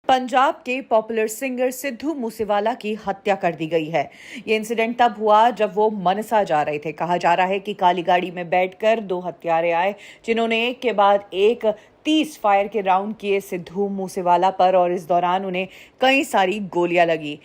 पंजाब के popular singer Sidhu Moosewala की हत्या कर दी गई है। ये इंसिडेंट तब हुआ जब वो मनसा जा रहे थे। कहा जा रहा है कि काली गाड़ी में बैठकर दो हत्यारे आए, जिन्होंने एक के बाद एक 30 फायर के राउंड किए सिद्धू मूसेवाला पर और इस दौरान उन्हें कई सारी गोलियां लगी।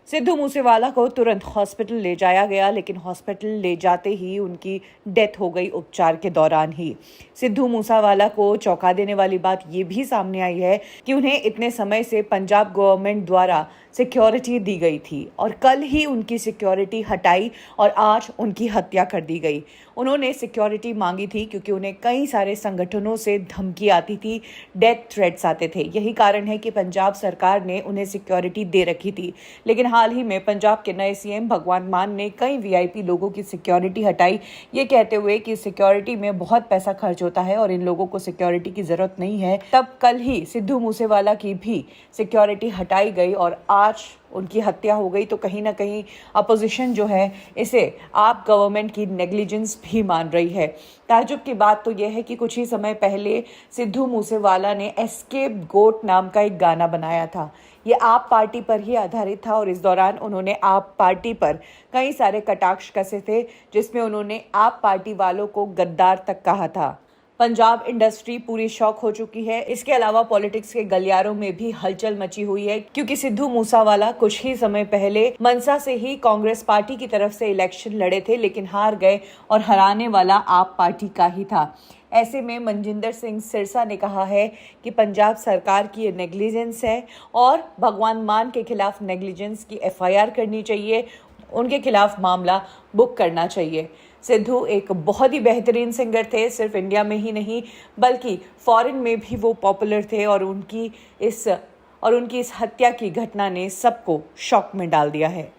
सिद्धू मूसेवाला को तुरंत हॉस्पिटल ले जाया गया, लेकिन हॉस्पिटल ले जाते ही उनकी डेथ हो गई उपचार के दौरान ही। सिद्धू मूसेवाला को चौंका देने वाली बात ये भी सामने आई है कि उन्हें इतने समय से पंजाब गवर्नमेंट द्वारा सिक्योरिटी दी गई थी और कल ही उनकी सिक्योरिटी हटाई और आज उनकी हत्या कर दी गई। उन्होंने सिक्योरिटी मांगी थी क्योंकि उन्हें कई सारे संगठनों से धमकी आती थी, डेथ थ्रेट्स आते थे। यही कारण है कि पंजाब सरकार ने उन्हें सिक्योरिटी दे रखी थी। लेकिन हाल ही में पंजाब के नए सीएम भगवंत मान ने कई वीआईपी लोगों की सिक्योरिटी हटाई, ये कहते हुए कि सिक्योरिटी में बहुत पैसा खर्च होता है और इन लोगों को सिक्योरिटी की जरूरत नहीं है। तब कल ही सिद्धू मूसेवाला की भी सिक्योरिटी हटाई गई और आज उनकी हत्या हो गई। तो कहीं ना कहीं अपोजिशन जो है इसे आप गवर्नमेंट की नेग्लिजेंस भी मान रही है। ताज्जुब की बात तो यह है कि कुछ ही समय पहले सिद्धू मूसेवाला ने एस्केप गोट नाम का एक गाना बनाया था। ये आप पार्टी पर ही आधारित था और इस दौरान उन्होंने आप पार्टी पर कई सारे कटाक्ष कसे थे, जिसमें उन्होंने आप पार्टी वालों को गद्दार तक कहा था। पंजाब इंडस्ट्री पूरी शॉक हो चुकी है। इसके अलावा पॉलिटिक्स के गलियारों में भी हलचल मची हुई है, क्योंकि सिद्धू मूसेवाला कुछ ही समय पहले मनसा से ही कांग्रेस पार्टी की तरफ से इलेक्शन लड़े थे, लेकिन हार गए और हराने वाला आप पार्टी का ही था। ऐसे में मनजिंदर सिंह सिरसा ने कहा है कि पंजाब सरकार की ये नेग्लिजेंस है और भगवंत मान के खिलाफ नेग्लिजेंस की एफआईआर करनी चाहिए, उनके खिलाफ मामला बुक करना चाहिए। सिद्धू एक बहुत ही बेहतरीन सिंगर थे, सिर्फ इंडिया में ही नहीं बल्कि फॉरेन में भी वो पॉपुलर थे और उनकी इस हत्या की घटना ने सबको शॉक में डाल दिया है।